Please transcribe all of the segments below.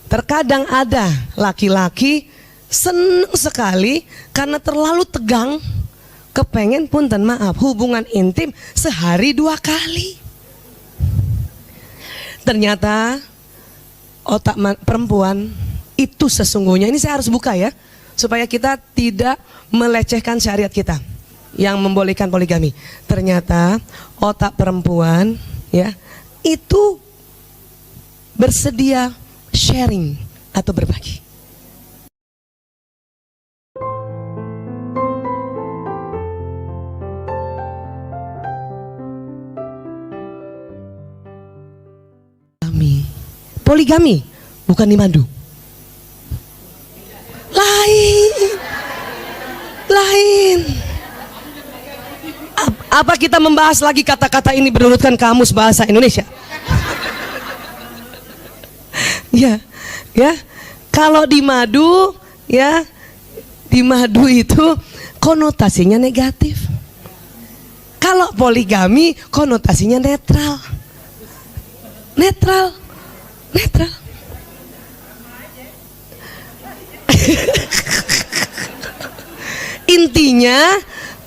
Terkadang ada laki-laki senang sekali karena terlalu tegang, kepengen punten maaf hubungan intim sehari 2 kali. Ternyata otak perempuan itu sesungguhnya, ini saya harus buka ya, supaya kita tidak melecehkan syariat kita yang membolehkan poligami. Ternyata otak perempuan ya itu bersedia sharing atau berbagi. Poligami bukan dimadu. Lain. Apa kita membahas lagi kata-kata ini berurutkan kamus bahasa Indonesia? Ya. Kalau di madu, ya, di madu itu konotasinya negatif. Kalau poligami konotasinya netral.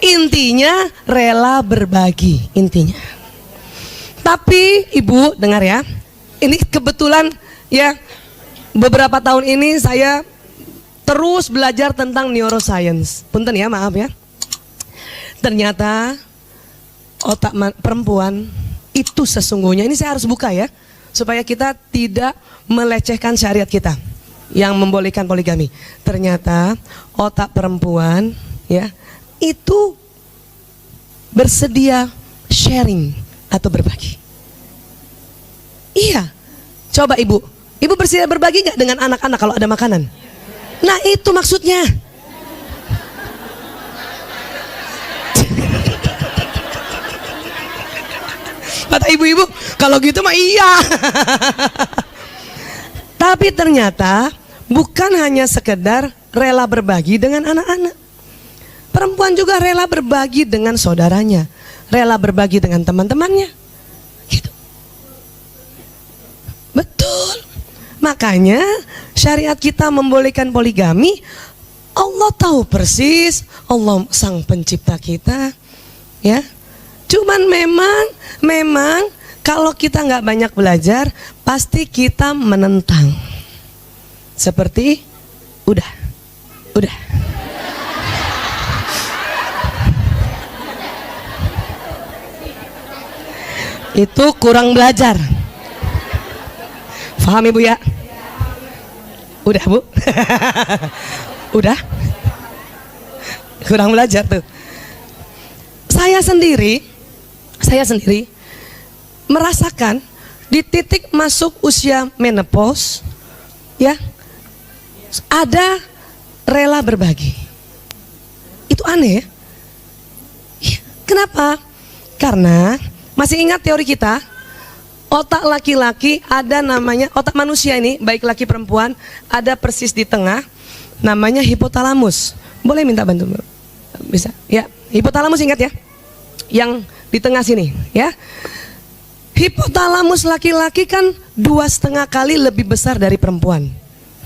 Intinya rela berbagi intinya. Tapi ibu dengar ya, ini kebetulan ya, beberapa tahun ini saya terus belajar tentang neuroscience. Punten ya, maaf ya. Ternyata otak perempuan itu sesungguhnya, ini saya harus buka ya, supaya kita tidak melecehkan syariat kita yang membolehkan poligami. Ternyata otak perempuan ya itu bersedia sharing atau berbagi. Iya. Coba ibu bersedia berbagi nggak dengan anak-anak kalau ada makanan? Nah itu maksudnya. Kata ibu-ibu, kalau gitu mah iya. Tapi ternyata bukan hanya sekedar rela berbagi dengan anak-anak. Perempuan juga rela berbagi dengan saudaranya, rela berbagi dengan teman-temannya. Gitu. Betul. Makanya syariat kita membolehkan poligami. Allah tahu persis, Allah sang pencipta kita, ya. Cuman memang kalau kita nggak banyak belajar, pasti kita menentang. Seperti udah. Itu kurang belajar. Paham ibu ya? Udah bu. Udah. Kurang belajar tuh. Saya sendiri merasakan di titik masuk usia menopause ya, ada rela berbagi. Itu aneh ya? Kenapa? Karena masih ingat teori kita, otak laki-laki ada namanya, otak manusia ini baik laki perempuan ada persis di tengah, namanya hipotalamus. Boleh minta bantu? Bisa? Ya, hipotalamus ingat ya? Yang di tengah sini ya. Hipotalamus laki-laki kan 2,5 kali lebih besar dari perempuan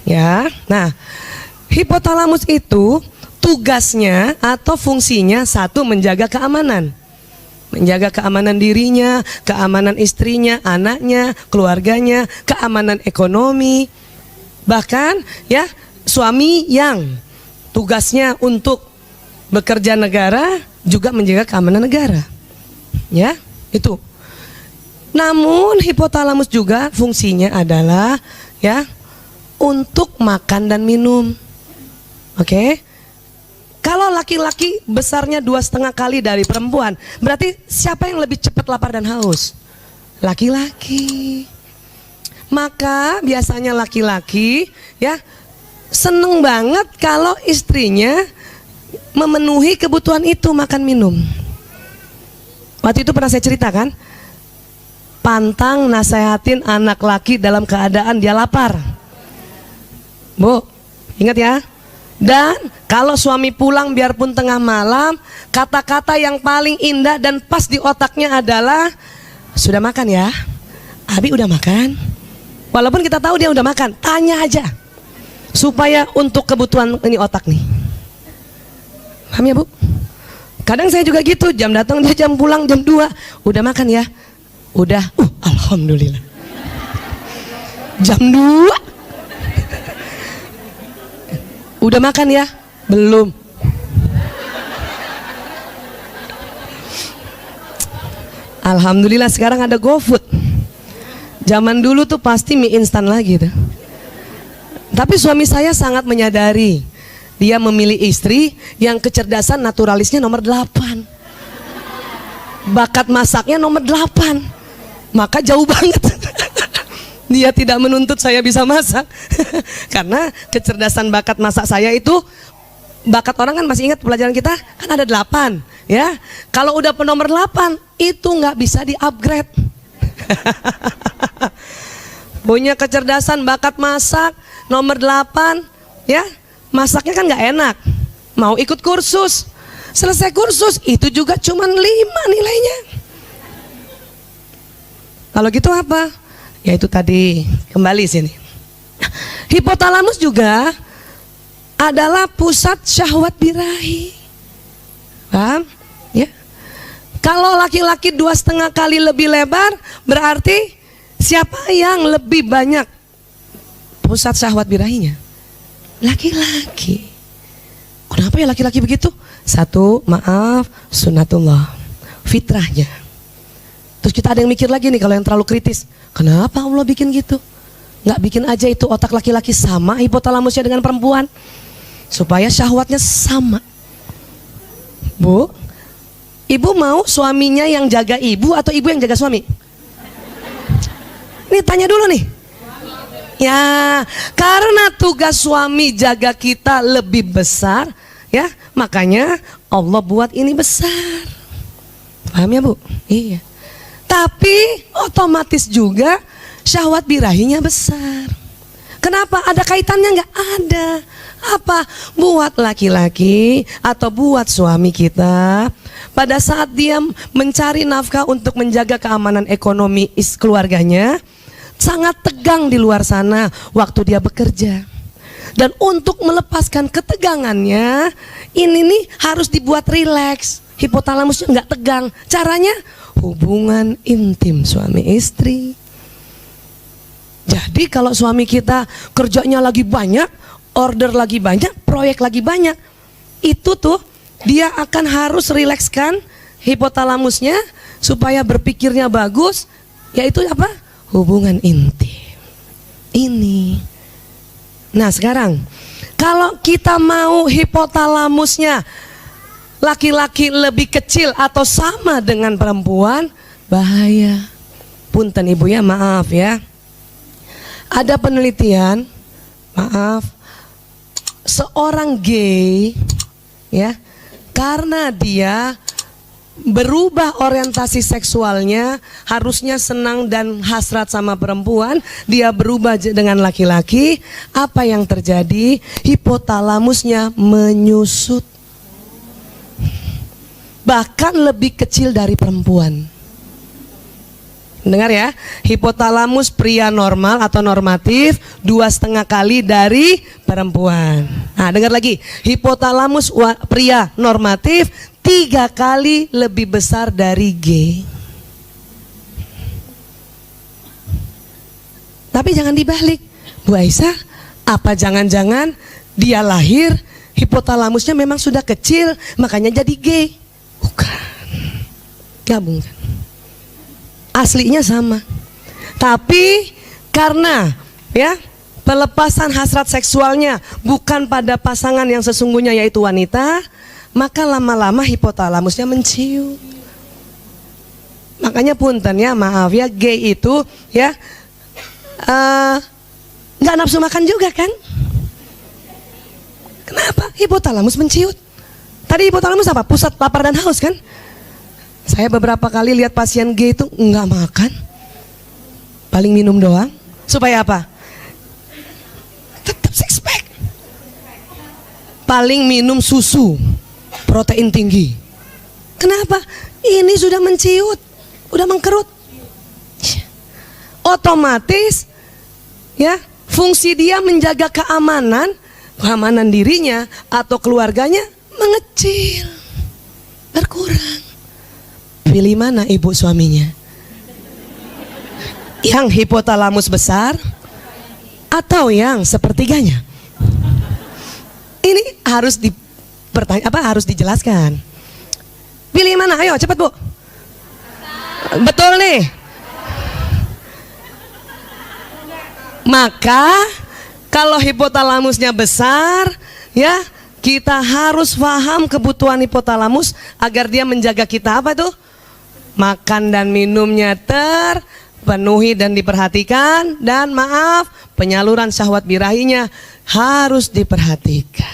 ya. Nah, hipotalamus itu tugasnya atau fungsinya satu, menjaga keamanan. Menjaga keamanan dirinya, keamanan istrinya, anaknya, keluarganya, keamanan ekonomi. Bahkan ya, suami yang tugasnya untuk bekerja negara juga menjaga keamanan negara. Ya, itu. Namun hipotalamus juga fungsinya adalah ya untuk makan dan minum. Oke. Kalau laki-laki besarnya 2,5 kali dari perempuan, berarti siapa yang lebih cepat lapar dan haus? Laki-laki. Maka biasanya laki-laki ya seneng banget kalau istrinya memenuhi kebutuhan itu, makan minum. Waktu itu pernah saya ceritakan, pantang nasehatin anak laki dalam keadaan dia lapar. Bu, ingat ya. Dan kalau suami pulang biarpun tengah malam, kata-kata yang paling indah dan pas di otaknya adalah, sudah makan ya? Abi udah makan? Walaupun kita tahu dia udah makan, tanya aja. Supaya untuk kebutuhan ini otak nih. Paham ya Bu? Kadang saya juga gitu, jam datang dia jam pulang jam 2. Udah makan ya? Udah. Alhamdulillah. Jam 2. Udah makan ya? Belum. Alhamdulillah sekarang ada GoFood. Zaman dulu tuh pasti mie instan lagi tuh. Tapi suami saya sangat menyadari, dia memilih istri yang kecerdasan naturalisnya nomor 8, bakat masaknya nomor 8. Maka jauh banget. Dia tidak menuntut saya bisa masak. Karena kecerdasan bakat masak saya itu, bakat orang kan masih ingat pelajaran kita kan ada 8 ya. Kalau udah penomor 8 itu nggak bisa di-upgrade. Punya kecerdasan bakat masak nomor 8 ya, masaknya kan nggak enak, mau ikut kursus, selesai kursus itu juga cuman 5 nilainya. Kalau gitu apa? Ya itu tadi, kembali sini. Hipotalamus juga adalah pusat syahwat birahi. Paham? Ya. Kalau laki-laki 2,5 kali lebih lebar, berarti siapa yang lebih banyak pusat syahwat birahinya? Laki-laki. Kenapa ya laki-laki begitu? Satu, maaf, sunnatullah, fitrahnya. Terus kita ada yang mikir lagi nih kalau yang terlalu kritis. Kenapa Allah bikin gitu? Nggak bikin aja itu otak laki-laki sama hipotalamusnya dengan perempuan, supaya syahwatnya sama. Bu, ibu mau suaminya yang jaga ibu atau ibu yang jaga suami? Nih tanya dulu nih. Ya, karena tugas suami jaga kita lebih besar, ya, makanya Allah buat ini besar. Paham ya Bu? Iya. Tapi otomatis juga syahwat birahinya besar. Kenapa? Ada kaitannya nggak? Ada. Apa? Buat laki-laki atau buat suami kita, pada saat dia mencari nafkah untuk menjaga keamanan ekonomi keluarganya, sangat tegang di luar sana waktu dia bekerja. Dan untuk melepaskan ketegangannya, ini nih harus dibuat rileks. Hipotalamusnya nggak tegang. Caranya hubungan intim suami istri. Jadi kalau suami kita kerjanya lagi banyak, order lagi banyak, proyek lagi banyak, itu tuh dia akan harus rilekskan hipotalamusnya supaya berpikirnya bagus, yaitu apa? Hubungan intim. Ini. Nah sekarang, kalau kita mau hipotalamusnya laki-laki lebih kecil atau sama dengan perempuan, bahaya. Punten ibu ya, maaf ya. Ada penelitian, maaf, seorang gay ya, karena dia berubah orientasi seksualnya, harusnya senang dan hasrat sama perempuan, dia berubah dengan laki-laki. Apa yang terjadi? Hipotalamusnya menyusut, bahkan lebih kecil dari perempuan. Dengar ya, hipotalamus pria normal atau normatif 2,5 kali dari perempuan. Nah dengar lagi, hipotalamus pria normatif 3 kali lebih besar dari G. Tapi jangan dibalik, Bu Aisyah, apa jangan-jangan dia lahir hipotalamusnya memang sudah kecil makanya jadi G? Bukan, gabungkan. Aslinya sama, tapi karena ya pelepasan hasrat seksualnya bukan pada pasangan yang sesungguhnya yaitu wanita, maka lama-lama hipotalamusnya menciut. Makanya punten ya, maaf ya, gay itu ya nggak nafsu makan juga kan? Kenapa? Hipotalamus menciut. Tadi hipotalamus apa? Pusat lapar dan haus kan? Saya beberapa kali lihat pasien gay itu nggak makan, paling minum doang. Supaya apa? Tetap six pack. Paling minum susu, protein tinggi. Kenapa? Ini sudah menciut, udah mengkerut. Otomatis ya, fungsi dia menjaga keamanan dirinya atau keluarganya mengecil, berkurang. Pilih mana ibu suaminya? Yang hipotalamus besar atau yang sepertiganya? Ini harus harus dijelaskan. Pilih mana? Ayo cepat Bu. Betul nih. Maka kalau hipotalamusnya besar, ya, kita harus paham kebutuhan hipotalamus agar dia menjaga kita apa tuh? Makan dan minumnya terpenuhi dan diperhatikan, dan maaf, penyaluran syahwat birahinya harus diperhatikan.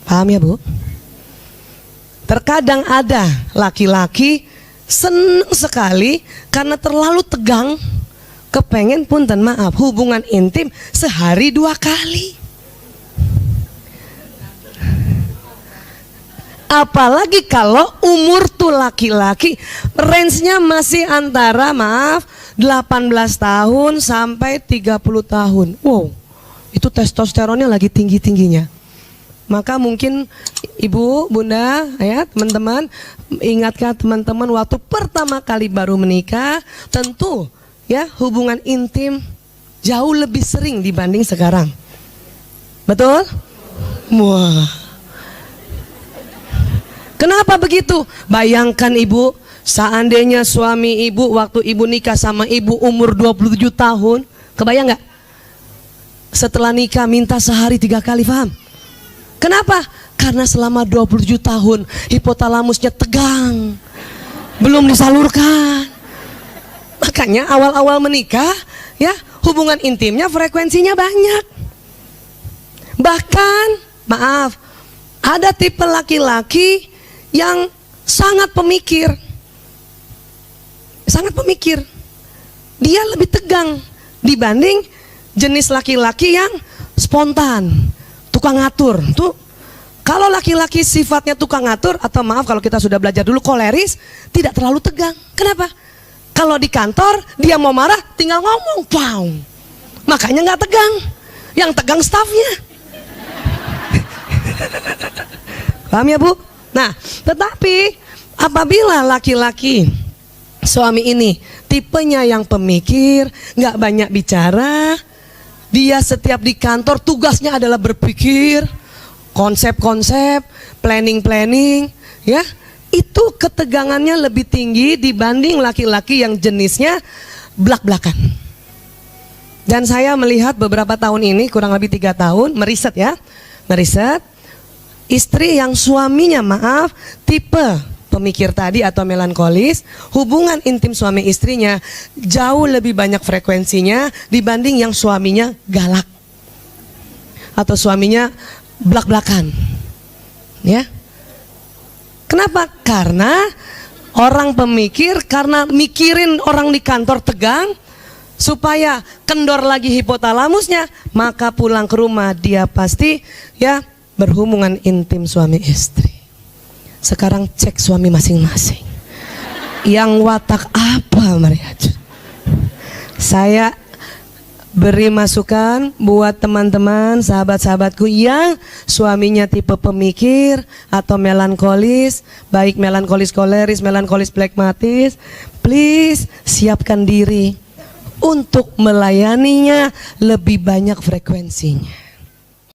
Paham ya Bu? Terkadang ada laki-laki senang sekali karena terlalu tegang, kepengen punten maaf hubungan intim sehari 2 kali. Apalagi kalau umur tuh laki-laki range-nya masih antara 18 tahun sampai 30 tahun. Wow, itu testosteronnya lagi tinggi-tingginya. Maka mungkin ibu, bunda, ya teman-teman, ingatkan teman-teman waktu pertama kali baru menikah, tentu ya hubungan intim jauh lebih sering dibanding sekarang. Betul? Wah. Kenapa begitu? Bayangkan ibu, seandainya suami ibu waktu ibu nikah sama ibu umur 27 tahun, kebayang nggak? Setelah nikah minta sehari 3 kali, paham? Kenapa? Karena selama 27 tahun hipotalamusnya tegang, belum disalurkan. Makanya awal-awal menikah, ya, hubungan intimnya frekuensinya banyak. Bahkan, maaf, ada tipe laki-laki yang sangat pemikir. Sangat pemikir. Dia lebih tegang dibanding jenis laki-laki yang spontan, tukang ngatur. Tuh, kalau laki-laki sifatnya tukang ngatur, atau maaf kalau kita sudah belajar dulu koleris, tidak terlalu tegang. Kenapa? Kalau di kantor dia mau marah tinggal ngomong, wow. Makanya nggak tegang. Yang tegang stafnya. Paham ya Bu? Nah, tetapi apabila laki-laki suami ini tipenya yang pemikir, nggak banyak bicara, dia setiap di kantor tugasnya adalah berpikir, konsep-konsep, planning-planning, ya, itu ketegangannya lebih tinggi dibanding laki-laki yang jenisnya blak-blakan. Dan saya melihat beberapa tahun ini, kurang lebih 3 tahun, meriset ya, meriset istri yang suaminya maaf tipe pemikir tadi atau melankolis, hubungan intim suami istrinya jauh lebih banyak frekuensinya dibanding yang suaminya galak atau suaminya blak-blakan, ya. Kenapa? Karena orang pemikir, karena mikirin orang di kantor tegang, supaya kendor lagi hipotalamusnya, maka pulang ke rumah dia pasti ya berhubungan intim suami istri. Sekarang cek suami masing-masing, yang watak apa mereka. Saya beri masukan buat teman-teman, sahabat-sahabatku yang suaminya tipe pemikir atau melankolis, baik melankolis koleris, melankolis plekmatis, please siapkan diri untuk melayaninya lebih banyak frekuensinya.